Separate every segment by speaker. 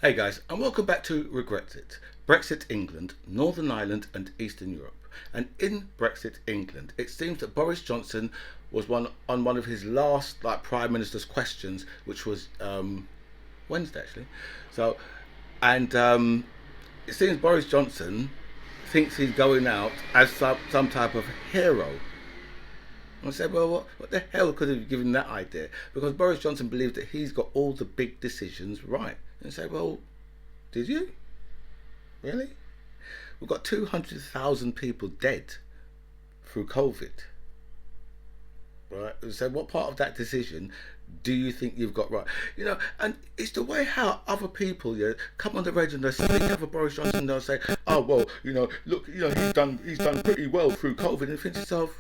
Speaker 1: Hey guys, and welcome back to Regretted. Brexit England, Northern Ireland and Eastern Europe. And in Brexit England, it seems that Boris Johnson was on one of his last Prime Minister's questions, which was Wednesday actually. So, and it seems Boris Johnson thinks he's going out as some type of hero. I said, well, what the hell could have given that idea? Because Boris Johnson believes that he's got all the big decisions right. And I said, well, did you? Really? We've got 200,000 people dead through COVID. Right? So what part of that decision do you think you've got right? And it's the way how other people come on the radio and they speak over Boris Johnson and they'll say, oh, well, look, he's done pretty well through COVID. And you think to yourself,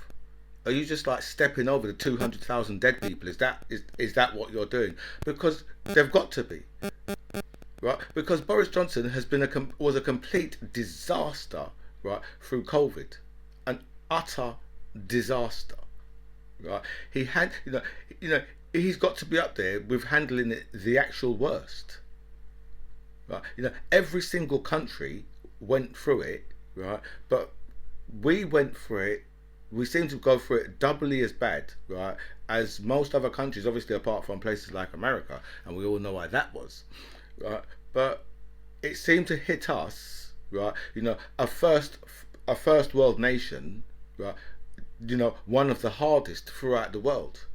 Speaker 1: are you just stepping over the 200,000 dead people? Is that what you're doing? Because they've got to be. Right, because Boris Johnson was a complete disaster, right, through COVID, an utter disaster, right. He had, he's got to be up there with handling it the actual worst, right. Every single country went through it, right, but we went through it. We seem to go through it doubly as bad, right, as most other countries, obviously apart from places like America, and we all know why that was. Right, but it seemed to hit us, right? A first world nation, right? One of the hardest throughout the world,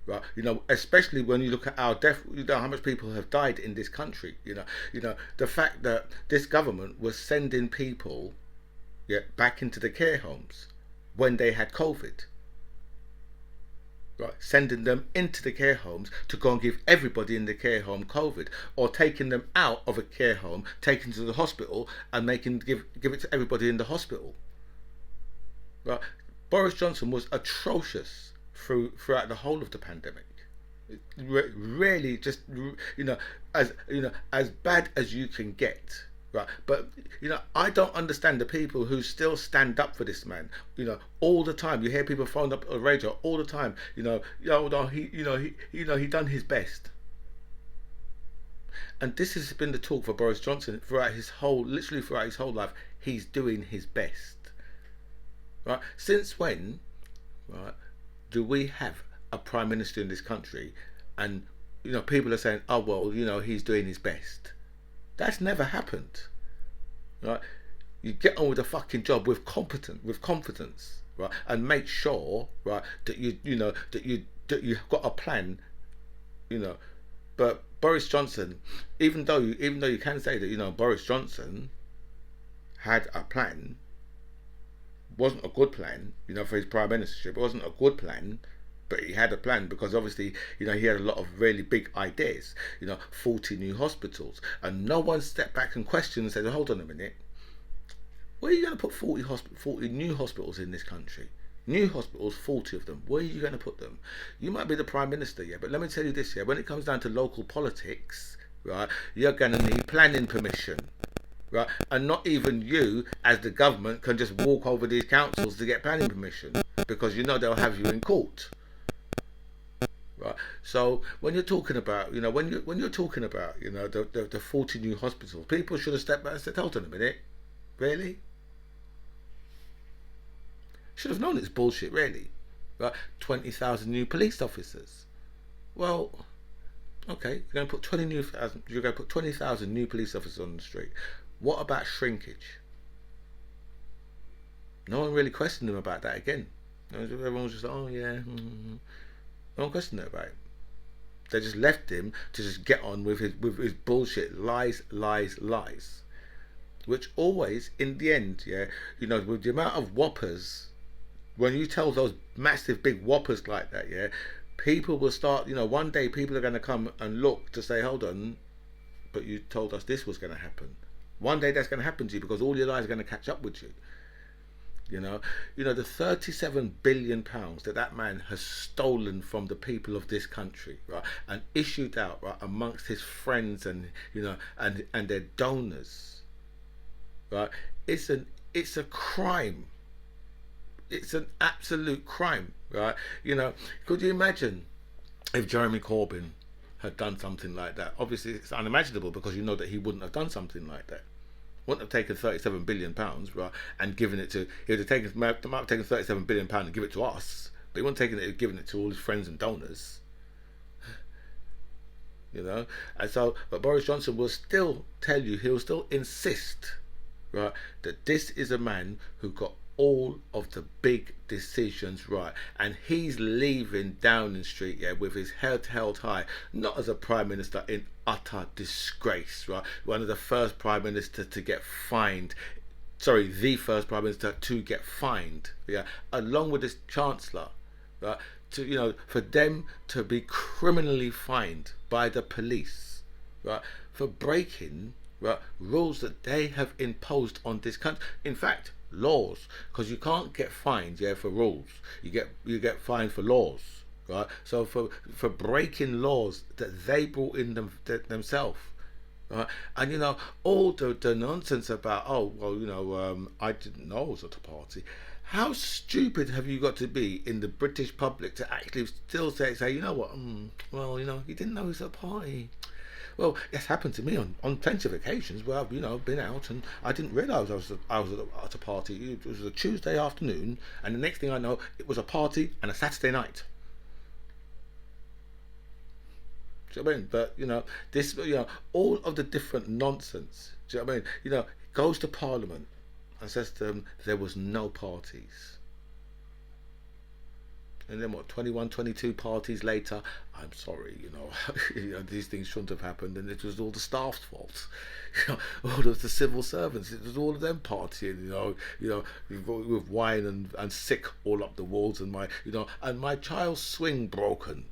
Speaker 1: right? Especially when you look at our death, how much people have died in this country. The fact that this government was sending people, back into the care homes when they had COVID. Right, sending them into the care homes to go and give everybody in the care home COVID, or taking them out of a care home, taking to the hospital and give it to everybody in the hospital. Right, Boris Johnson was atrocious throughout the whole of the pandemic. Really, just as bad as you can get. Right, but I don't understand the people who still stand up for this man. All the time you hear people phone up on the radio all the time. He done his best, and this has been the talk for Boris Johnson literally throughout his whole life. He's doing his best. Right, since when, right, do we have a prime minister in this country, and people are saying, oh well, he's doing his best. That's never happened, right? You get on with the fucking job with confidence, right? And make sure, right, that you've got a plan, But Boris Johnson, even though you can say that Boris Johnson had a plan, wasn't a good plan, for his prime ministership. It wasn't a good plan. But he had a plan because obviously, he had a lot of really big ideas, 40 new hospitals. And no one stepped back and questioned and said, hold on a minute, where are you going to put 40 new hospitals in this country? New hospitals, 40 of them. Where are you going to put them? You might be the Prime Minister, but let me tell you this, when it comes down to local politics, right, you're going to need planning permission. Right, and not even you as the government can just walk over these councils to get planning permission, because they'll have you in court. Right. So when you're talking about, when you're talking about, the 40 new hospitals, people should have stepped back and said, hold on a minute, really? Should have known it's bullshit, really. Right. 20,000 new police officers. Well, okay, you're going to put 20,000 new police officers on the street. What about shrinkage? No one really questioned them about that again. Everyone was just like, oh yeah. No one questioned it about it. They just left him to just get on with his bullshit, lies, which always, in the end, with the amount of whoppers, when you tell those massive big whoppers like that, people will start. One day people are going to come and look to say, hold on, but you told us this was going to happen. One day that's going to happen to you because all your lies are going to catch up with you. The 37 billion pounds that man has stolen from the people of this country, right, and issued out, right, amongst his friends and and their donors, right. It's a crime. It's an absolute crime, right. Could you imagine if Jeremy Corbyn had done something like that. Obviously, it's unimaginable because you know that he wouldn't have done something like that. Wouldn't have taken £37 billion, right, and given it to. He would have taken, might have taken £37 billion and give it to us, but he wouldn't have taken it and given it to all his friends and donors. You know, and so, but Boris Johnson will still tell you, he'll still insist, right, that this is a man who got all of the big decisions right, and he's leaving Downing Street, yeah, with his head held high, not as a prime minister in utter disgrace, right, one of the first prime ministers to get fined, sorry, the first prime minister to get fined, yeah, along with his chancellor, right, to, you know, for them to be criminally fined by the police, right, for breaking, right, rules that they have imposed on this country. In fact, laws, because you can't get fined, yeah, for rules. You get fined for laws, right? So for breaking laws that they brought in themselves. Right? And you know, all the nonsense about, oh well, you know, I didn't know it was at a party. How stupid have you got to be in the British public to actually still say, you know what, well, you know, he didn't know it was a party. Well, it's happened to me on plenty of occasions where I've, you know, been out and I didn't realise I was at a party. It was a Tuesday afternoon, and the next thing I know, it was a party and a Saturday night. Do you know what I mean? But you know, this, you know, all of the different nonsense. Do you know what I mean? You know, goes to Parliament and says to them there was no parties. And then what, 21, 22 parties later, I'm sorry, you know, you know, these things shouldn't have happened, and it was all the staff's fault. You know, all of the civil servants, it was all of them partying, you know, with wine and sick all up the walls, and my child's swing broken.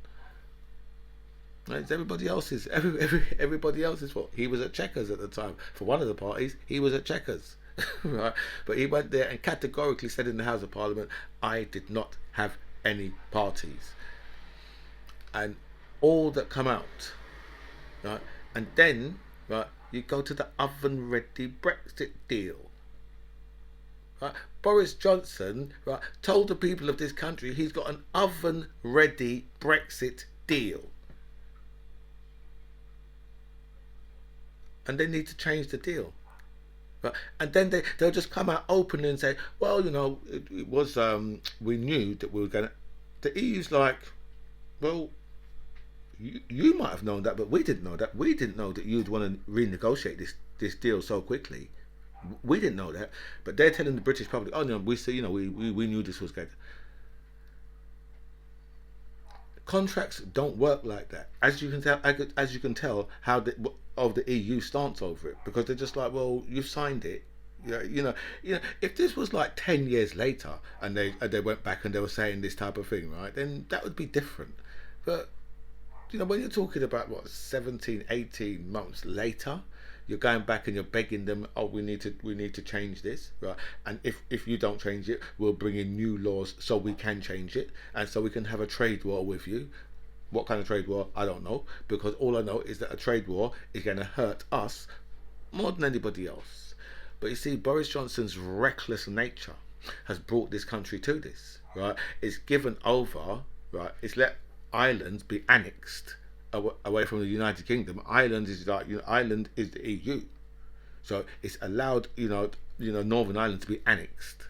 Speaker 1: It's everybody else's, everybody else's fault. He was at Checkers at the time. For one of the parties, he was at Checkers. Right? But he went there and categorically said in the House of Parliament, I did not have any parties. And all that come out, right? And then, right, you go to the oven-ready Brexit deal. Right? Boris Johnson, right, told the people of this country he's got an oven-ready Brexit deal. And they need to change the deal. Right? And then they'll just come out openly and say, well, you know, it was, we knew that we were going to, the EU's like, well, you might have known that, but we didn't know that. We didn't know that you'd want to renegotiate this deal so quickly. We didn't know that. But they're telling the British public, oh, no, we say, you know, we knew this was good. Contracts don't work like that, as you can tell how the EU stance over it, because they're just like, well, you've signed it. You know, if this was like 10 years later and they went back and they were saying this type of thing, right, then that would be different. But you know, when you're talking about what, 17, 18 months later, you're going back and you're begging them, oh, we need to change this, right? And if you don't change it, we'll bring in new laws so we can change it, and so we can have a trade war with you. What kind of trade war? I don't know, because all I know is that a trade war is going to hurt us more than anybody else. But you see, Boris Johnson's reckless nature has brought this country to this, right? It's given over, right? It's let Ireland be annexed away from the United Kingdom. Ireland is like, you know, Ireland is the EU, so it's allowed, you know, Northern Ireland to be annexed,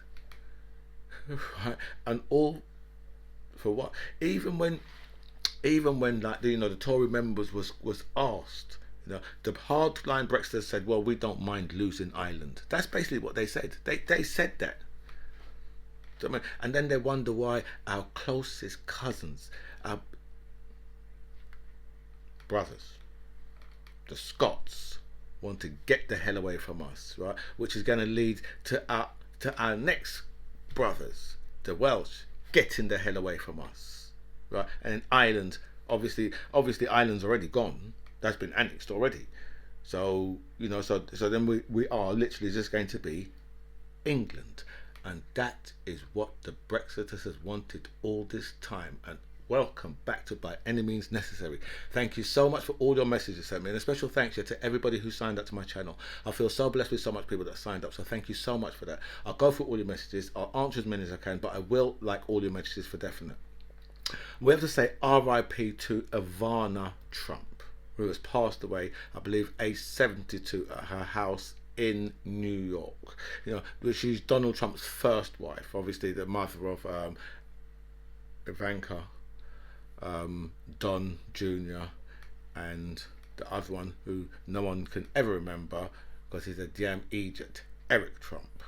Speaker 1: right? And all for what? Even when like, you know, the Tory members was asked, you know, the hardline Brexiters said, well, we don't mind losing Ireland. That's basically what they said. They said that. And then they wonder why our closest cousins, our brothers, the Scots, want to get the hell away from us, right? Which is going to lead to our next brothers, the Welsh, getting the hell away from us, right? And Ireland, obviously Ireland's already gone. That's been annexed already. So you know, so then we are literally just going to be England, and that is what the Brexiters has wanted all this time. And welcome back to By Any Means Necessary. Thank you so much for all your messages sent me, and a special thanks to everybody who signed up to my channel. I feel so blessed with so much people that signed up, so thank you so much for that. I'll go through all your messages, I'll answer as many as I can, but I will like all your messages for definite. We have to say RIP to Ivana Trump. who has passed away, I believe, age 72 at her house in New York. She's Donald Trump's first wife, obviously the mother of Ivanka, Don Jr., and the other one who no one can ever remember because he's a damn idiot, Eric Trump.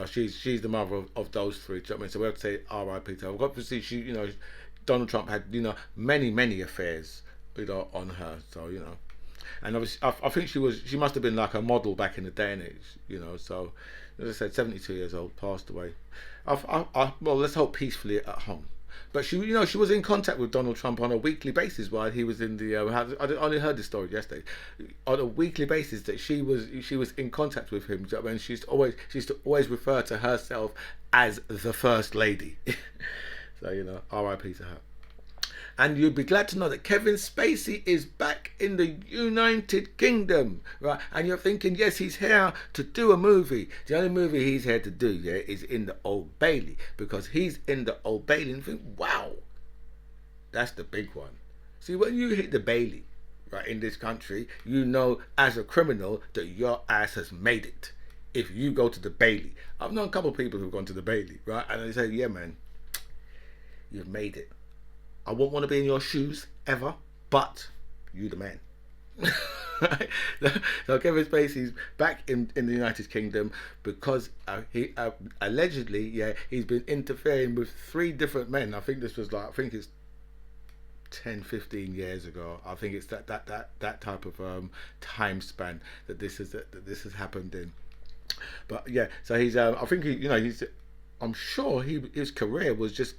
Speaker 1: She's the mother of those three. Do you know what I mean? So we have to say R.I.P. to her. Obviously, Donald Trump had many affairs on her. So and obviously I think she must have been like a model back in the day and age. So as I said, 72 years old, passed away. Well, let's hope peacefully at home. But she was in contact with Donald Trump on a weekly basis while he was in the. I only heard this story yesterday. On a weekly basis, that she was in contact with him. I mean, she used to always refer to herself as the First Lady. So R.I.P. to her. And you'd be glad to know that Kevin Spacey is back in the United Kingdom, right? And you're thinking, yes, he's here to do a movie. The only movie he's here to do, is in the Old Bailey, because he's in the Old Bailey and think, wow, that's the big one. See, when you hit the Bailey, right, in this country, as a criminal that your ass has made it. If you go to the Bailey, I've known a couple of people who've gone to the Bailey, right, and they say, yeah, man, you've made it. I won't want to be in your shoes ever, but you the man. Right? So Kevin Spacey's back in the United Kingdom because he allegedly, he's been interfering with 3 different men. I think it's 10-15 years ago. I think it's that type of time span that this has happened in. But so he's I think I'm sure his career was just.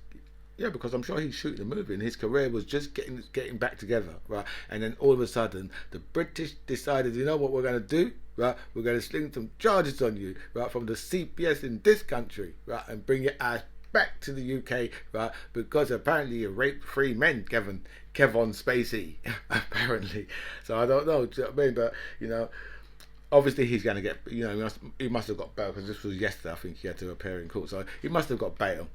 Speaker 1: Yeah, because I'm sure he's shooting a movie and his career was just getting back together, right? And then all of a sudden, the British decided, you know what we're going to do, right? We're going to sling some charges on you, right, from the CPS in this country, right, and bring your ass back to the UK, right? Because apparently you raped 3 men, Kevin Spacey, apparently. So I don't know, do you know what I mean? But, obviously he's going to get, he must have got bail because this was yesterday, I think he had to appear in court. So he must have got bail.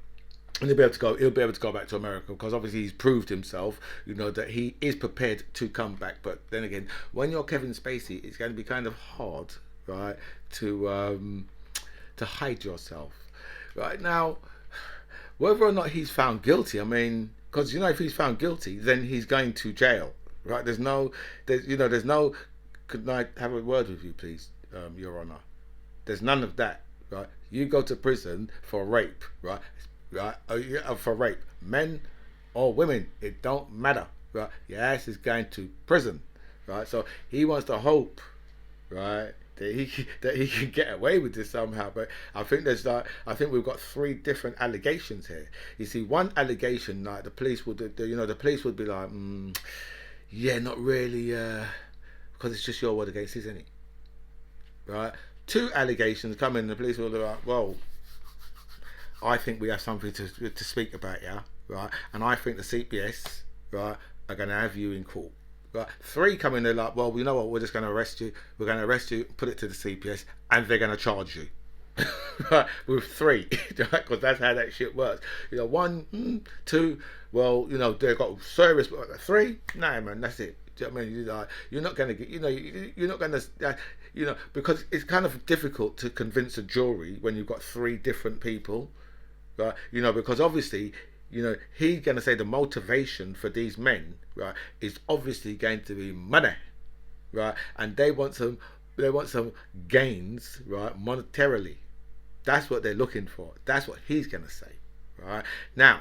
Speaker 1: And he'll be able to go back to America because obviously he's proved himself, that he is prepared to come back. But then again, when you're Kevin Spacey, it's going to be kind of hard, right, to hide yourself. Right now, whether or not he's found guilty, I mean, because if he's found guilty, then he's going to jail, right? There's no. Could I have a word with you, please, Your Honour? There's none of that, right? You go to prison for rape, right? Right, for rape, men or women, it don't matter, right? Your ass is going to prison, right? So he wants to hope, right, that he can get away with this somehow. But I think we've got 3 different allegations here. You see, one allegation, like the police would be like, yeah, not really, because it's just your word against his, isn't it? Right? 2 allegations come in, the police will be like, well, I think we have something to speak about, right? And I think the CPS, right, are going to have you in court. Right? 3 come in, they're like, well, you know what? We're just going to arrest you. We're going to arrest you, put it to the CPS, and they're going to charge you. Right? With 3, right? Because that's how that shit works. 1, 2. Well, they've got service. 3, nah, man, that's it. Do you know what I mean? You're not going to get. You're not going to. Because it's kind of difficult to convince a jury when you've got 3 different people. Right, because obviously, he's going to say the motivation for these men, right, is obviously going to be money, right, and they want some gains, right, monetarily. That's what they're looking for. That's what he's going to say, right. Now,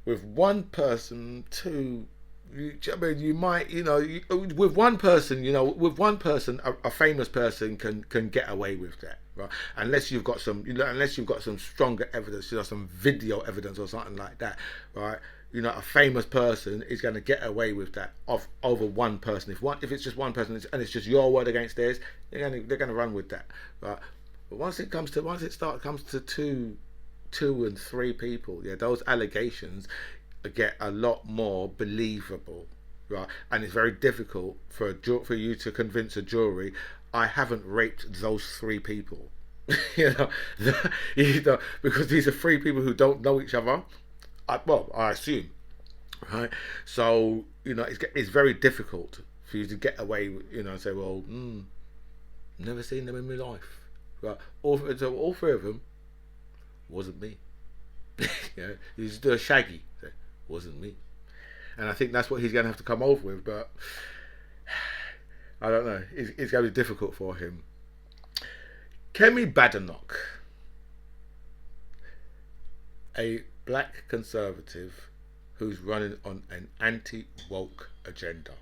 Speaker 1: with one person, 2. You might, with one person, a famous person can get away with that, right? Unless you've got some stronger evidence, some video evidence or something like that, right? A famous person is going to get away with that over one person. If it's just one person and it's just your word against theirs, they're going to run with that, right? But once it comes to 2 and 3 people, those allegations get a lot more believable, right? And it's very difficult for you to convince a jury, I haven't raped those 3 people. Because these are 3 people who don't know each other. I assume, right? So it's very difficult for you to get away, and say, well, never seen them in my life. Right? All three of them wasn't me. You just do a shaggy. Say, wasn't me. And I think that's what he's going to have to come over with, but I don't know. It's going to be difficult for him. Kemi Badenoch, a black conservative who's running on an anti-woke agenda.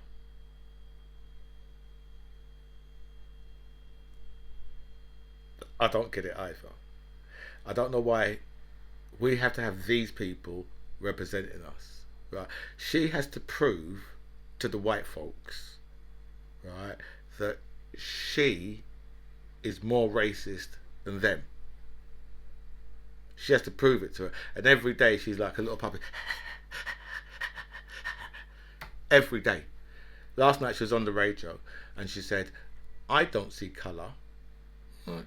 Speaker 1: I don't get it either. I don't know why we have to have these people representing us. Right? She has to prove to the white folks, right, that she is more racist than them. She has to prove it to her. And every day she's like a little puppy. Every day. Last night she was on the radio and she said, I don't see colour. Right.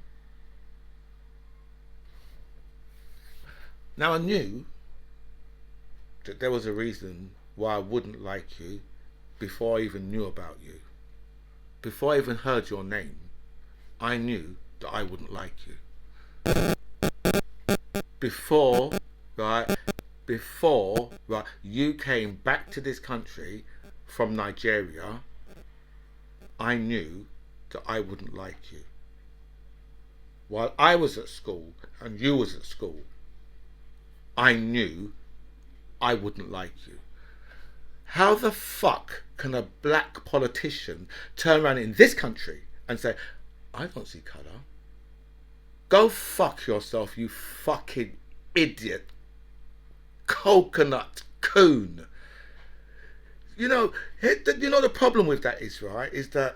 Speaker 1: Now I knew that there was a reason why I wouldn't like you before I even knew about you. Before I even heard your name, I knew that I wouldn't like you. Before you came back to this country from Nigeria, I knew that I wouldn't like you. While I was at school and you was at school, I knew I wouldn't like you. How the fuck can a black politician turn around in this country and say, I don't see colour? Go fuck yourself, you fucking idiot. Coconut coon. The problem with that is, right, is that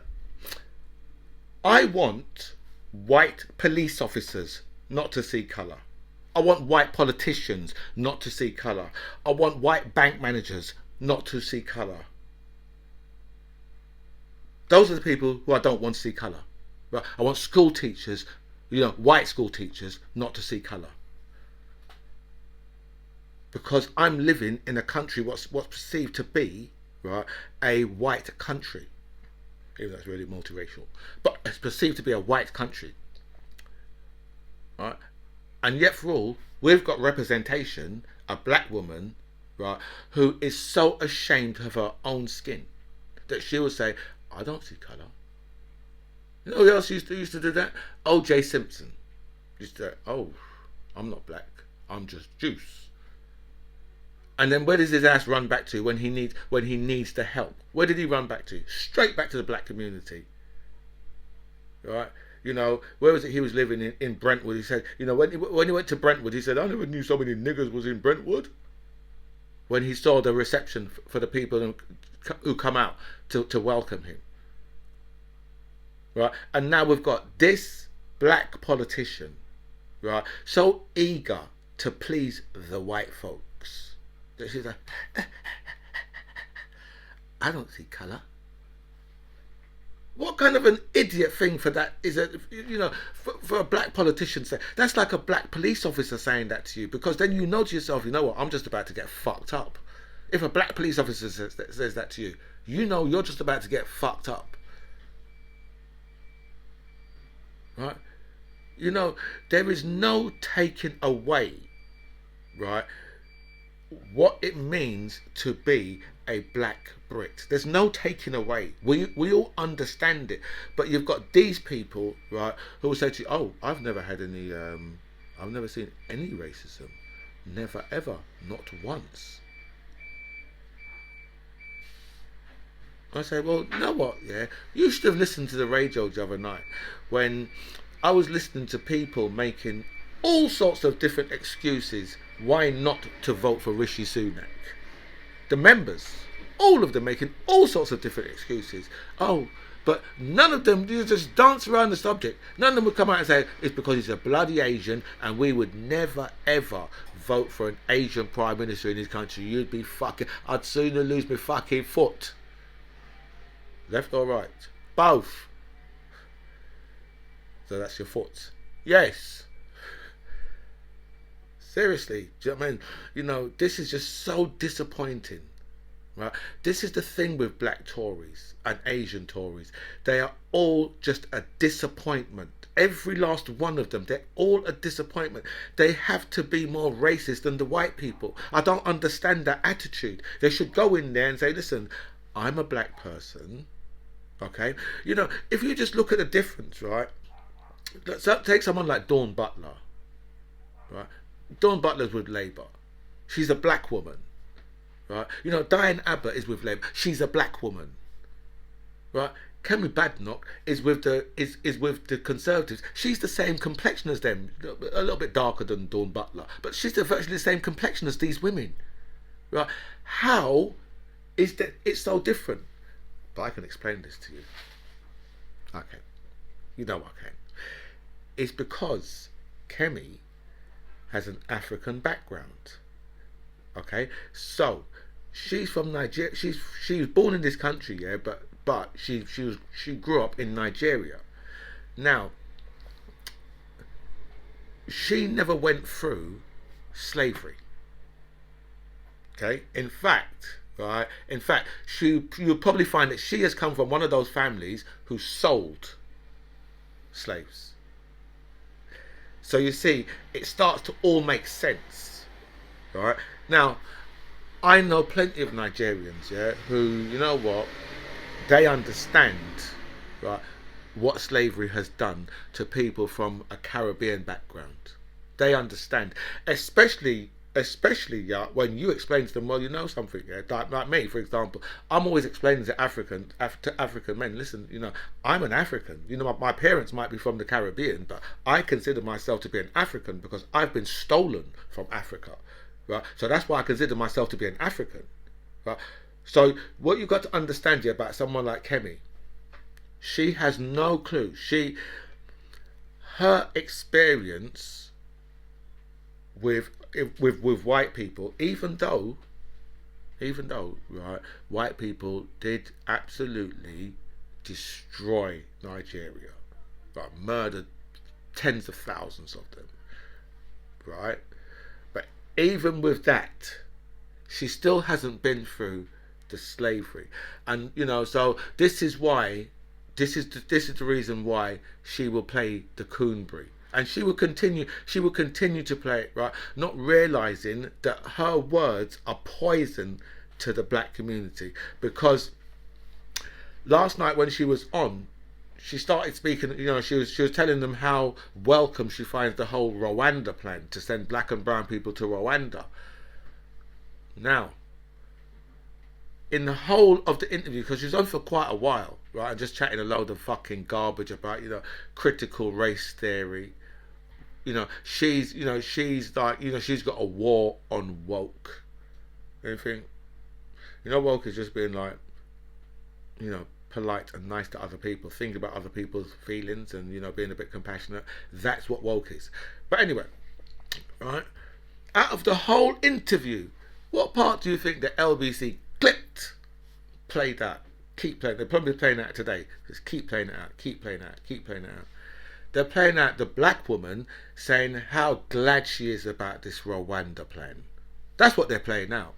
Speaker 1: I want white police officers not to see colour. I want white politicians not to see colour. I want white bank managers not to see colour. Those are the people who I don't want to see colour. Right? I want school teachers, white school teachers, not to see colour. Because I'm living in a country what's perceived to be, right, a white country. Even though it's really multiracial. But it's perceived to be a white country. Right? And yet for all, we've got representation, a black woman, right, who is so ashamed of her own skin that she will say, I don't see colour. You know who else used to do that? O.J. Simpson used to say, oh, I'm not black, I'm just juice. And then where does his ass run back to when he needs the help? Where did he run back to? Straight back to the black community. Right? Where was it he was living in Brentwood? He said, when he went to Brentwood, he said, I never knew so many niggers was in Brentwood. When he saw the reception for the people who come out to welcome him. Right? And now we've got this black politician, right, so eager to please the white folks. That she's like, I don't see colour. What kind of an idiot thing for that is it? For a black politician to say that's like a black police officer saying that to you, because then you know to yourself, you know what, I'm just about to get fucked up. If a black police officer says that to you, you know you're just about to get fucked up. Right? There is no taking away, right, what it means to be a black Brit. There's no taking away. We all understand it, but you've got these people, right, who will say to you, "Oh, I've never seen any racism, never ever, not once." I say, well, you know what? Yeah, you should have listened to the radio the other night when I was listening to people making all sorts of different excuses why not to vote for Rishi Sunak. The members, all of them making all sorts of different excuses. Oh, but none of them, you just dance around the subject. None of them would come out and say, it's because he's a bloody Asian and we would never ever vote for an Asian Prime Minister in this country. You'd be fucking, I'd sooner lose my fucking foot. Left or right? Both. So that's your foot. Yes. Seriously, do you know what I mean? This is just so disappointing. Right? This is the thing with black Tories and Asian Tories. They are all just a disappointment. Every last one of them, they're all a disappointment. They have to be more racist than the white people. I don't understand that attitude. They should go in there and say, listen, I'm a black person. Okay? You know, if you just look at the difference, right? Take someone like Dawn Butler. Right? Dawn Butler's with Labour. She's a black woman. Right? You know, Diane Abbott is with Labour. She's a black woman. Right? Kemi Badenoch is with the Conservatives. She's the same complexion as them, a little bit darker than Dawn Butler, but she's virtually the same complexion as these women. Right? How is that? It's so different. But I can explain this to you. Okay, you know I can. It's because Kemi has an African background. Okay, so she's from Nigeria. She was born in this country, yeah, but she grew up in Nigeria. Now, she never went through slavery. Okay, in fact, right? In fact, you'll probably find that she has come from one of those families who sold slaves. So you see, it starts to all make sense, right? Now, I know plenty of Nigerians, yeah, who, you know what, they understand, right, what slavery has done to people from a Caribbean background. They understand, especially yeah, when you explain to them, well, you know something, yeah, like me, for example, I'm always explaining to African men, listen, you know, I'm an African. You know, my parents might be from the Caribbean, but I consider myself to be an African because I've been stolen from Africa, right? So that's why I consider myself to be an African, right? So what you've got to understand here about someone like Kemi, she has no clue. Her experience with white people, even though right, white people did absolutely destroy Nigeria, right, murdered tens of thousands of them, right? But even with that, she still hasn't been through the slavery, and you know, so this is the reason why she will play the Coonbury. And she will continue to play it, right? Not realizing that her words are poison to the black community. Because last night when she was on, she started speaking, you know, she was telling them how welcome she finds the whole Rwanda plan to send black and brown people to Rwanda. Now, in the whole of the interview, because she was on for quite a while, right, and just chatting a load of fucking garbage about, you know, critical race theory. You know, she's like, you know, she's got a war on woke. Anything, you know, woke is just being like, you know, polite and nice to other people, thinking about other people's feelings, and you know, being a bit compassionate. That's what woke is. But anyway, right? Out of the whole interview, what part do you think the LBC clipped? Play that. Keep playing. They're probably playing that today. Just keep playing it out. Keep playing it out. Keep playing it out. They're playing out the black woman saying how glad she is about this Rwanda plan. That's what they're playing out.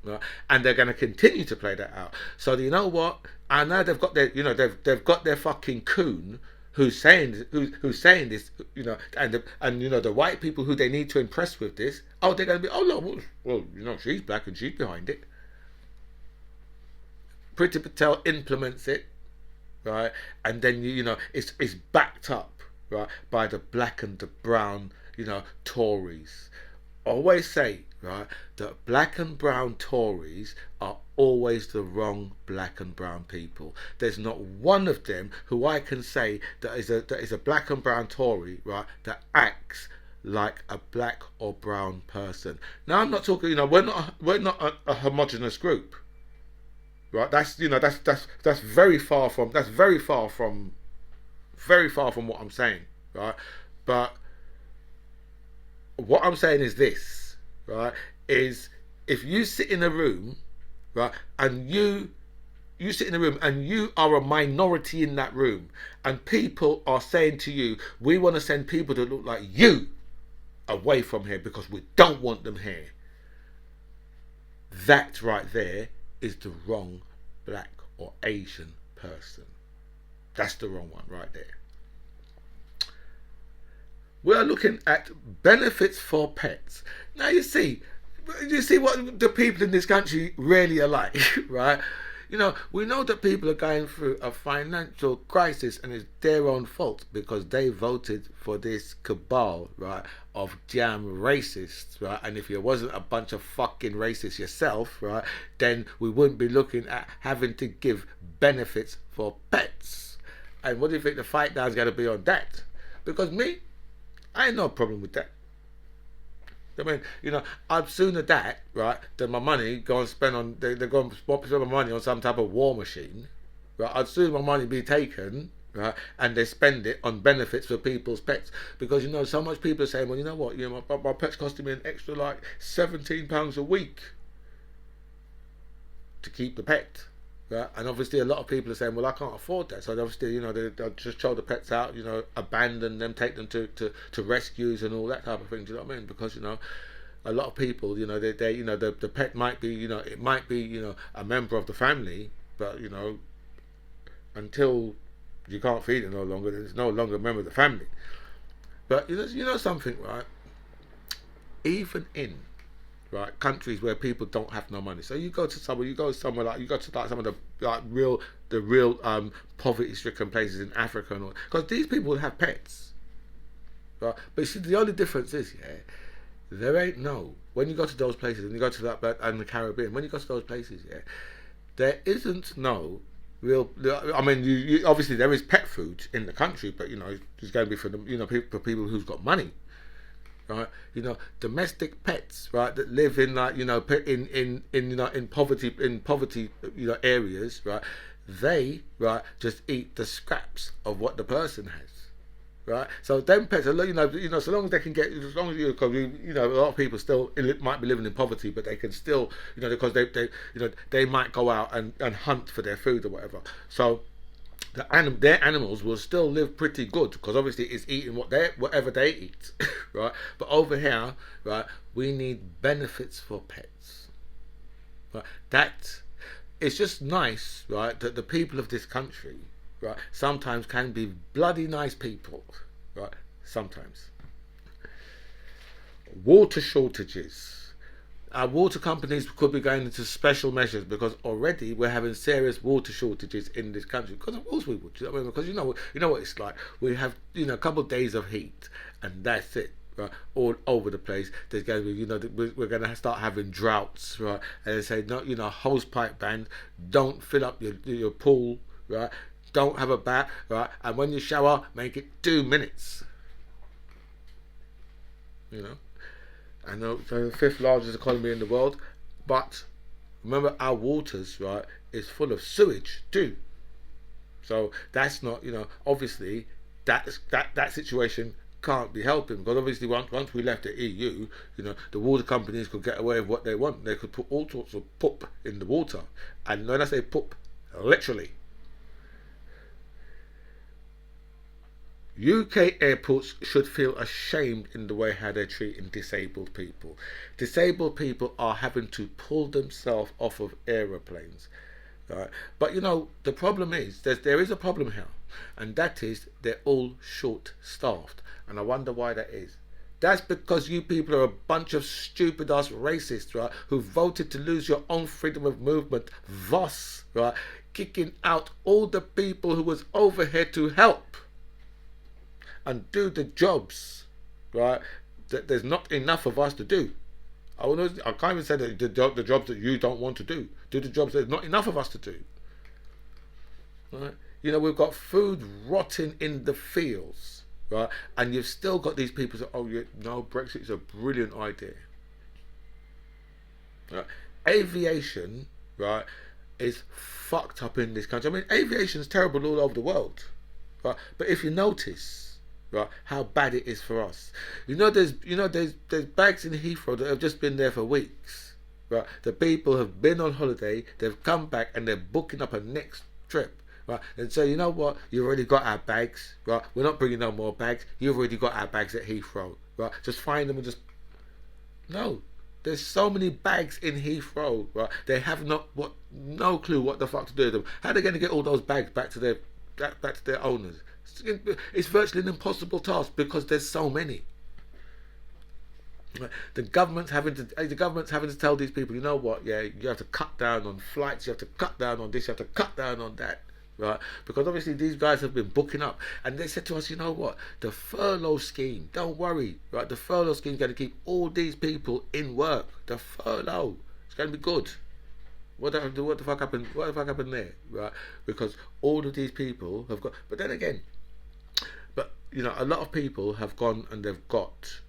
Speaker 1: Right? And they're going to continue to play that out. So you know what? I know they've got their, you know, they've got their fucking coon who's saying this, you know, and you know, the white people who they need to impress with this. Oh, they're going to be, oh no, well, you know, she's black and she's behind it. Priti Patel implements it. Right, and then you know it's backed up, right, by the black and the brown, you know, Tories. Always say, right, that black and brown Tories are always the wrong black and brown people. There's not one of them who I can say that is a black and brown Tory, right, that acts like a black or brown person. Now I'm not talking, you know, we're not a homogenous group. Right, that's, you know, that's very far from what I'm saying, right? But what I'm saying is this, right? Is if you sit in a room, right, and you sit in a room and you are a minority in that room, and people are saying to you, we want to send people that look like you away from here because we don't want them here. That right there is the wrong black or Asian person. That's the wrong one right there. We are looking at benefits for pets. Now you see what the people in this country really are like, right? We know that people are going through a financial crisis and it's their own fault because they voted for this cabal, right, of damn racists, right? And if you wasn't a bunch of fucking racists yourself, right, then we wouldn't be looking at having to give benefits for pets. And what do you think the fight now's going to be on that? Because I ain't no problem with that. I mean, I'd sooner that, right, than my money go and spend on, they're going to spend my money on some type of war machine, right? I'd sooner my money be taken, right, and they spend it on benefits for people's pets. Because, so much people are saying, well, you know what, my pet's costing me an extra, like, £17 a week to keep the pet. Right? And obviously a lot of people are saying, well, I can't afford that. So obviously, they'll just throw the pets out, abandon them, take them to rescues and all that type of thing. Do you know what I mean? Because, a lot of people, the pet might be, it might be, a member of the family, but, until you can't feed it no longer, then it's no longer a member of the family. But, something, right? Even in countries where people don't have no money. So you go somewhere like some of the real poverty-stricken places in Africa and all, because these people have pets, right? But see, the only difference is, there ain't when you go to those places and you go to that and the Caribbean, when you go to those places, there isn't no real. I mean, you obviously there is pet food in the country, but it's going to be for the for people who's got money. Right, domestic pets, right, that live in in poverty areas, right, they just eat the scraps of what the person has, right. So them pets, so long as they can get, as long as a lot of people still might be living in poverty, but they can still, because they might go out and hunt for their food or whatever. So their animals will still live pretty good because obviously it's eating whatever they eat, right? But over here, right, we need benefits for pets. Right? That it's just nice, right, that the people of this country, right, sometimes can be bloody nice people, right? Sometimes. Water shortages. Our water companies could be going into special measures because already we're having serious water shortages in this country. Because of course we would. I mean, because you know what it's like. We have a couple of days of heat and that's it. Right, all over the place. There's going to be, we're going to start having droughts, right? And they say, no, hose pipe ban. Don't fill up your pool, right? Don't have a bath, right? And when you shower, make it 2 minutes. I know it's the 5th largest economy in the world, but remember our waters, right, is full of sewage too. So that's not, obviously that situation can't be helping because obviously once we left the EU, the water companies could get away with what they want. They could put all sorts of poop in the water, and when I say poop, literally. UK airports should feel ashamed in the way how they're treating disabled people. Disabled people are having to pull themselves off of aeroplanes. Right? But the problem is, there is a problem here, and that is they're all short-staffed. And I wonder why that is. That's because you people are a bunch of stupid ass racists, right, who voted to lose your own freedom of movement, thus, right, kicking out all the people who was over here to help and do the jobs, right, that there's not enough of us to do. I can't even say that the jobs that you don't want to do. Do the jobs that there's not enough of us to do. Right? We've got food rotting in the fields, right? And you've still got these people saying, Brexit is a brilliant idea. Right? Aviation, right, is fucked up in this country. I mean, aviation is terrible all over the world, right? But if you notice, right, how bad it is for us. There's bags in Heathrow that have just been there for weeks. Right, the people have been on holiday, they've come back and they're booking up a next trip. Right, and so you know what? You've already got our bags. Right, we're not bringing no more bags. You've already got our bags at Heathrow. Right, just find them and just no. There's so many bags in Heathrow, right? They have no clue what the fuck to do with them. How are they going to get all those bags back to their owners? It's virtually an impossible task because there's so many. The government's having to tell these people, you know what? Yeah, you have to cut down on flights. You have to cut down on this. You have to cut down on that. Right, because obviously these guys have been booking up, and they said to us, you know what, the furlough scheme, don't worry, right, the furlough scheme is going to keep all these people in work. The furlough, it's going to be good. What the fuck happened? What the fuck happened there, right? Because all of these people have got, but then again, you know, a lot of people have gone and they've got,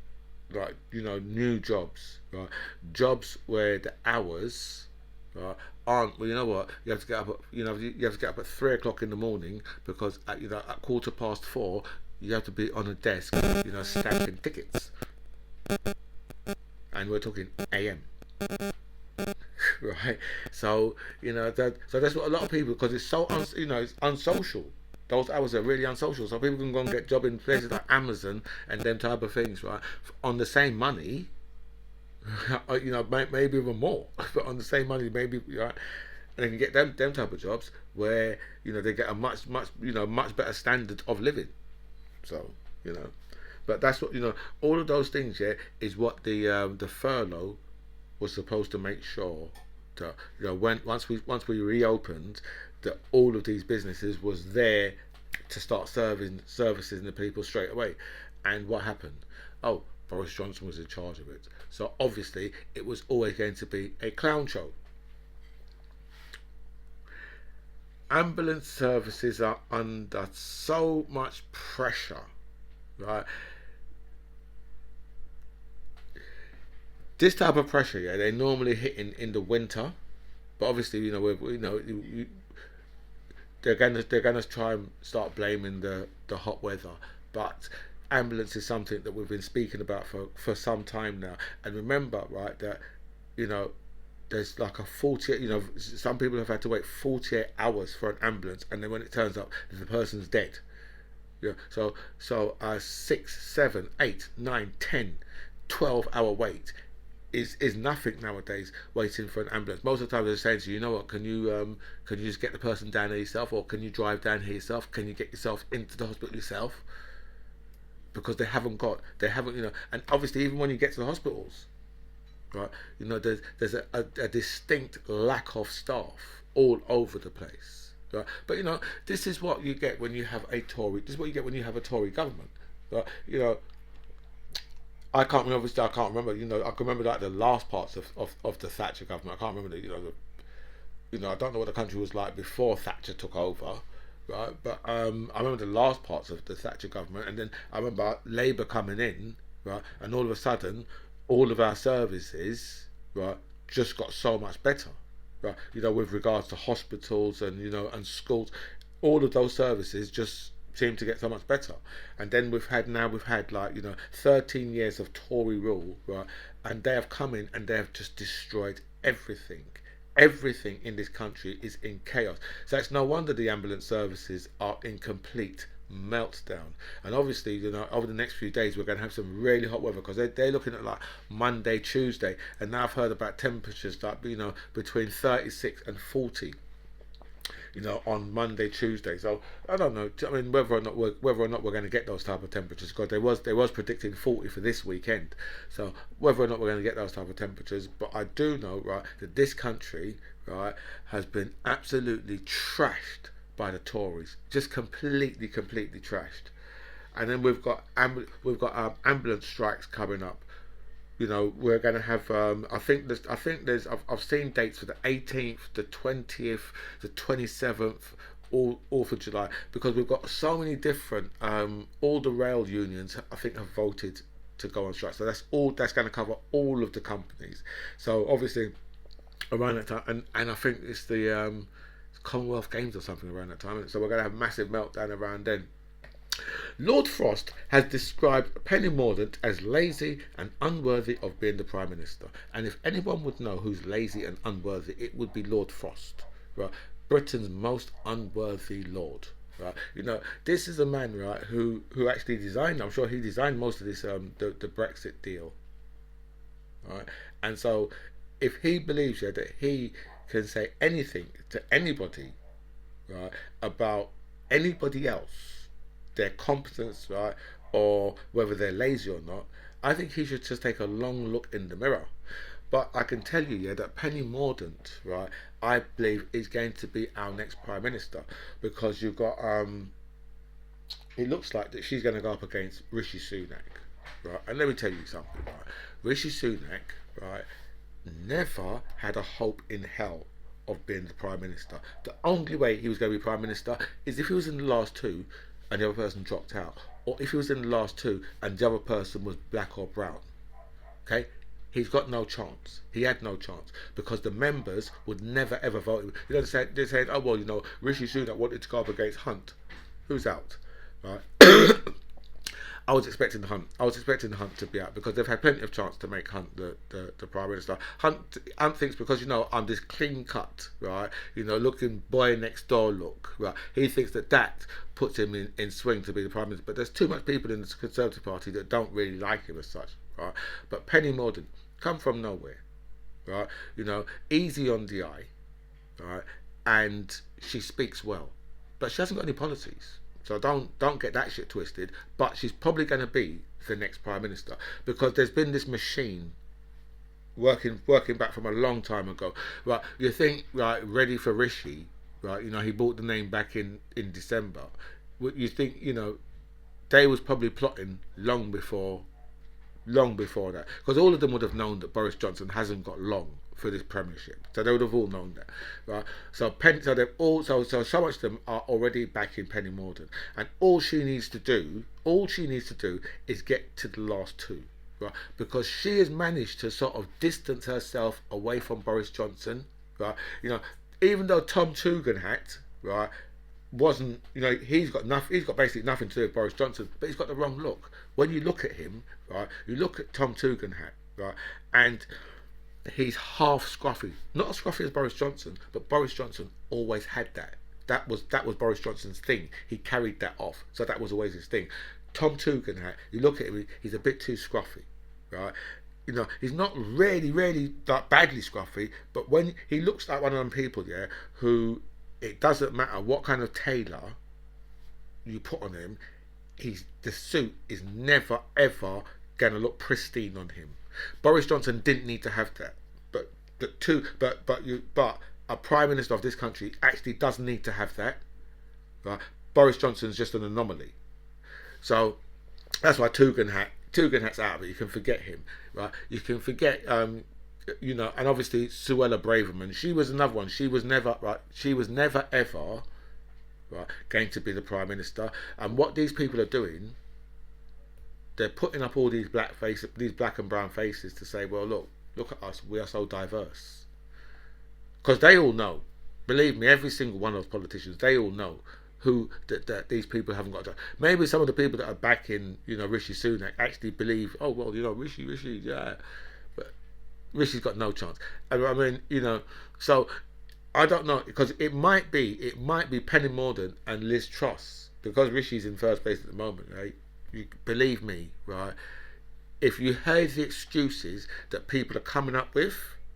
Speaker 1: like, you know, new jobs, right? Jobs where the hours, right, aren't, well, you know what, you have to get up at, you have to get up at 3 o'clock in the morning because at, you know, at 4:15 you have to be on a desk, you know, stamping tickets, and we're talking AM. Right, so you know so that's what a lot of people, because it's so it's unsocial. Those hours are really unsocial, so people can go and get job in places like Amazon and them type of things, right, on the same money. You know, maybe even more, but on the same money, maybe, right? And they can get them type of jobs where, you know, they get a much better standard of living. So, you know, but that's what, you know, all of those things, yeah, is what the furlough was supposed to make sure that, you know, once we reopened, that all of these businesses was there to start servicing the people straight away. And what happened? Oh, Boris Johnson was in charge of it. So obviously it was always going to be a clown show. Ambulance services are under so much pressure, right? This type of pressure, yeah, they normally hit in the winter, but obviously, you know, they're gonna try and start blaming the hot weather, but ambulance is something that we've been speaking about for some time now. And remember, right, that, you know, there's like a 48, you know, some people have had to wait 48 hours for an ambulance, and then when it turns up, the person's dead. Yeah, so 6, 7, 8, 9, 10, 12 hour wait is nothing nowadays, waiting for an ambulance. Most of the time they're saying to you, you know what, can you just get the person down here yourself, or can you drive down here yourself, can you get yourself into the hospital yourself? Because they haven't, you know, and obviously even when you get to the hospitals, right, you know, there's a distinct lack of staff all over the place, right? But you know, this is what you get when you have a Tory. This is what you get when you have a Tory government, right? You know, I can't remember. You know, I can remember like the last parts of the Thatcher government. I can't remember I don't know what the country was like before Thatcher took over, right? But I remember the last parts of the Thatcher government, and then I remember Labour coming in, right, and all of a sudden, all of our services, right, just got so much better, right? You know, with regards to hospitals and, you know, and schools, all of those services just seem to get so much better. And then we've had like, you know, 13 years of Tory rule, right, and they have come in and they have just destroyed everything. Everything in this country is in chaos. So it's no wonder the ambulance services are in complete meltdown. And obviously, you know, over the next few days we're going to have some really hot weather, because they're looking at like Monday, Tuesday, and now I've heard about temperatures like, you know, between 36 and 40, you know, on Monday, Tuesday. So I don't know. I mean, whether or not we're going to get those type of temperatures, because they was predicting 40 for this weekend. So whether or not we're going to get those type of temperatures, but I do know, right, that this country, right, has been absolutely trashed by the Tories, just completely trashed. And then we've got ambulance strikes coming up. You know, we're going to have, I've seen dates for the 18th, the 20th, the 27th, all for July, because we've got so many different, all the rail unions, I think, have voted to go on strike. So that's going to cover all of the companies. So obviously, around that time, and I think it's the Commonwealth Games or something around that time. So we're going to have a massive meltdown around then. Lord Frost has described Penny Mordaunt as lazy and unworthy of being the Prime Minister. And if anyone would know who's lazy and unworthy, it would be Lord Frost, right? Britain's most unworthy lord, right? You know, this is a man, right, who actually designed, I'm sure he designed most of this, the Brexit deal, right? And so, if he believes, yeah, that he can say anything to anybody, right, about anybody else, their competence, right, or whether they're lazy or not, I think he should just take a long look in the mirror. But I can tell you, yeah, that Penny Mordaunt, right, I believe is going to be our next Prime Minister, because you've got it looks like that she's going to go up against Rishi Sunak, right? And let me tell you something, right? Rishi Sunak, right, never had a hope in hell of being the Prime Minister. The only way he was going to be Prime Minister is if he was in the last two and the other person dropped out, or if he was in the last two and the other person was black or brown. Okay? He's got no chance. He had no chance because the members would never ever vote him. You know, they're saying, oh, well, you know, Rishi Sunak wanted to go up against Hunt. Who's out? Right? I was expecting the Hunt to be out because they've had plenty of chance to make Hunt the Prime Minister. Hunt thinks because, you know, I'm this clean cut, right, you know, looking boy next door look, right, he thinks that puts him in swing to be the Prime Minister. But there's too much people in the Conservative Party that don't really like him as such, right? But Penny Mordaunt come from nowhere, right, you know, easy on the eye, right, and she speaks well, but she hasn't got any policies. So don't get that shit twisted. But she's probably going to be the next Prime Minister because there's been this machine working back from a long time ago. Right, you think, right, ready for Rishi, right? You know, he bought the name back in December. You think, you know, they was probably plotting long before that, because all of them would have known that Boris Johnson hasn't got long for this premiership, so they would have all known that, right? So they've all so much of them are already backing Penny Mordaunt, and all she needs to do is get to the last two, right? Because she has managed to sort of distance herself away from Boris Johnson, right? You know, even though Tom Tugendhat, right, wasn't, you know, he's got basically nothing to do with Boris Johnson, but he's got the wrong look. When you look at him, right, you look at Tom Tugendhat, right, and he's half scruffy, not as scruffy as Boris Johnson, but Boris Johnson always had that. That was Boris Johnson's thing. He carried that off, so that was always his thing. Tom Tugendhat, you look at him, he's a bit too scruffy, right? You know, he's not really like badly scruffy, but when he looks like one of them people, yeah, who it doesn't matter what kind of tailor you put on him, the suit is never ever gonna look pristine on him. Boris Johnson didn't need to have that, but a Prime Minister of this country actually does need to have that. Right? Boris Johnson's just an anomaly, so that's why Tugendhat's out of it. You can forget him, right? You can forget, you know, and obviously Suella Braverman. She was another one. She was never ever, right, going to be the Prime Minister. And what these people are doing, they're putting up all these black and brown faces to say, well, look at us, we are so diverse. Because they all know, believe me, every single one of those politicians, they all know that these people haven't got. Maybe some of the people that are backing, you know, Rishi Sunak actually believe, oh well, you know, Rishi, yeah, but Rishi's got no chance. I mean, you know, so I don't know, because it might be Penny Mordaunt and Liz Truss, because Rishi's in first place at the moment, right? You believe me, right? If you heard the excuses that people are coming up with,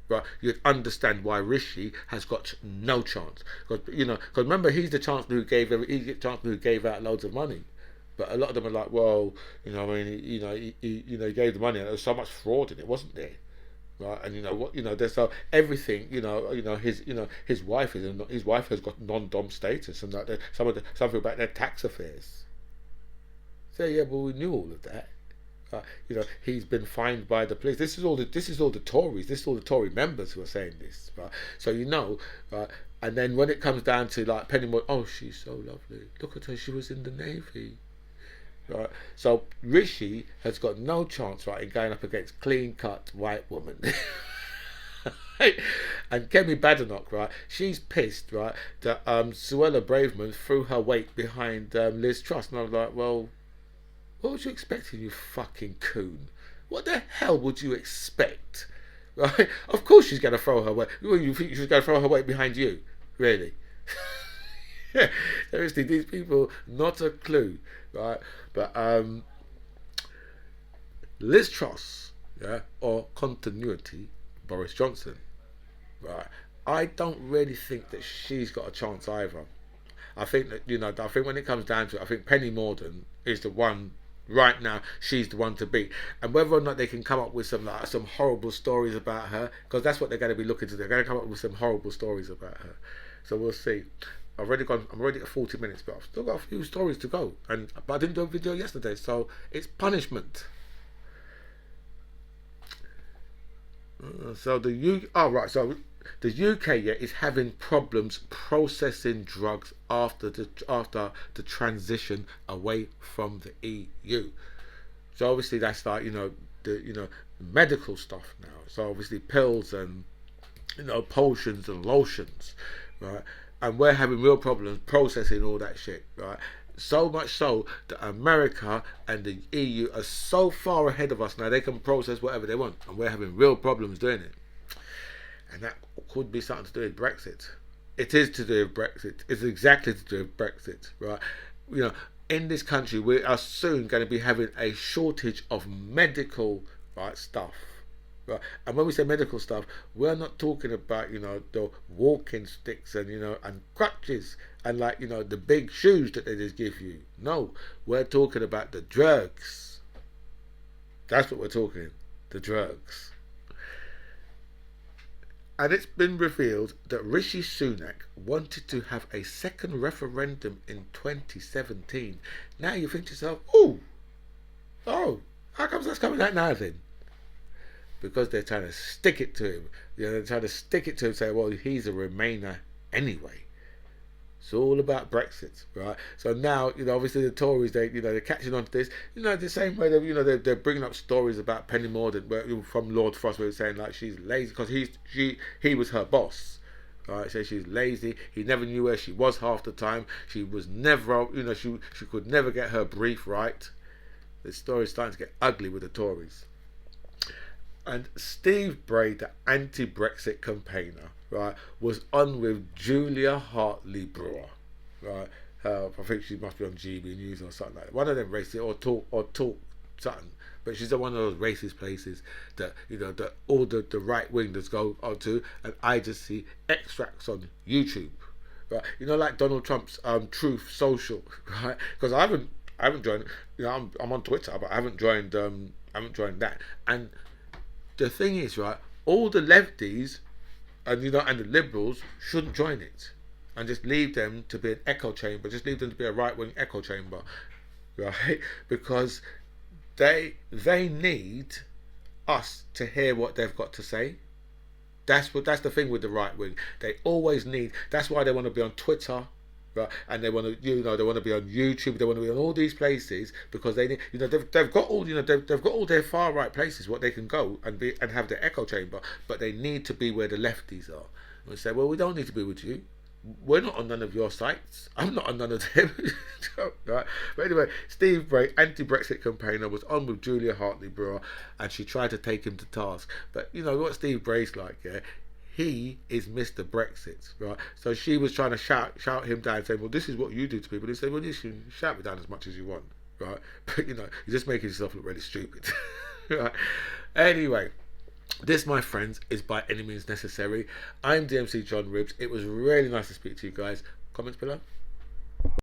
Speaker 1: right, you'd understand why Rishi has got no chance. Because, you know, because remember, he's the chancellor who gave out loads of money, but a lot of them are like, well, you know, I mean, he gave the money, and there was so much fraud in it, wasn't there? Right, and you know what, you know, there's so everything, his wife has got non-dom status, and like something about their tax affairs. So yeah, well, we knew all of that. You know, he's been fined by the police. This is all the Tories. This is all the Tory members who are saying this. Right? So you know, and then when it comes down to like Penny Mordaunt, oh, she's so lovely. Look at her. She was in the Navy. Right. So Rishi has got no chance, right, in going up against clean-cut white woman. And Kemi Badenoch, right, she's pissed, right, that Suella Braverman threw her weight behind Liz Truss. And I was like, well, what was you expecting, you fucking coon? What the hell would you expect? Right? Of course she's going to throw her weight. You think she's going to throw her weight behind you? Really? Seriously, these people, not a clue, right? But Liz Truss, yeah, or continuity, Boris Johnson, right? I don't really think that she's got a chance either. I think that, I think when it comes down to it, I think Penny Mordaunt is the one right now. She's the one to beat, and whether or not they can come up with some horrible stories about her, because that's what they're going to be looking to do. They're going to come up with some horrible stories about her. So we'll see. I'm already at 40 minutes, but I've still got a few stories to go. But I didn't do a video yesterday, so it's punishment. So the UK, yeah, is having problems processing drugs after the transition away from the EU. So obviously that's like the medical stuff now. So obviously pills and potions and lotions, right? And we're having real problems processing all that shit, right? So much so that America and the EU are so far ahead of us now, they can process whatever they want, and we're having real problems doing it. And that could be something to do with Brexit. It is to do with Brexit. It's exactly to do with Brexit, right? You know, in this country, we are soon going to be having a shortage of medical, right, stuff. Right. And when we say medical stuff, we're not talking about the walking sticks and and crutches and the big shoes that they just give you. No, we're talking about the drugs. That's what we're talking. The drugs. And it's been revealed that Rishi Sunak wanted to have a second referendum in 2017. Now you think to yourself, oh, how comes that's coming out now then? Because they're trying to stick it to him. They're trying to stick it to him, say, well, he's a Remainer anyway. It's all about Brexit, right? So now, obviously the Tories, they're catching on to this. The same way they're bringing up stories about Penny Mordaunt from Lord Frost, where he's saying like she's lazy because he was her boss. Right, so she's lazy. He never knew where she was half the time. She was never, she could never get her brief right. The story's starting to get ugly with the Tories. And Steve Bray, the anti-Brexit campaigner, right, was on with Julia Hartley-Brewer, right? I think she must be on GB News or something like that. One of them racist or talk something. But she's at one of those racist places that that all the right wingers go onto, and I just see extracts on YouTube, right? Like Donald Trump's Truth Social, right? Because I haven't joined. I'm on Twitter, but I haven't joined that. And the thing is, right, all the lefties and and the liberals shouldn't join it, and just leave them to be an echo chamber. Just leave them to be a right wing echo chamber, right? Because they need us to hear what they've got to say. That's the thing with the right wing. They always need. That's why they want to be on Twitter. Right, and they want to, they want to be on YouTube. They want to be on all these places because they need, they've got all, they've got all their far right places what they can go and be and have their echo chamber. But they need to be where the lefties are. And we say, well, we don't need to be with you. We're not on none of your sites. I'm not on none of them. Right. But anyway, Steve Bray, anti-Brexit campaigner, was on with Julia Hartley-Brewer, and she tried to take him to task. But you know what Steve Bray's like, yeah. He is Mr. Brexit, right? So she was trying to shout him down, saying, well, this is what you do to people. He said, well, you can shout me down as much as you want, right? But, you're just making yourself look really stupid, right? Anyway, this, my friends, is By Any Means Necessary. I'm DMC John Ribbs. It was really nice to speak to you guys. Comments below.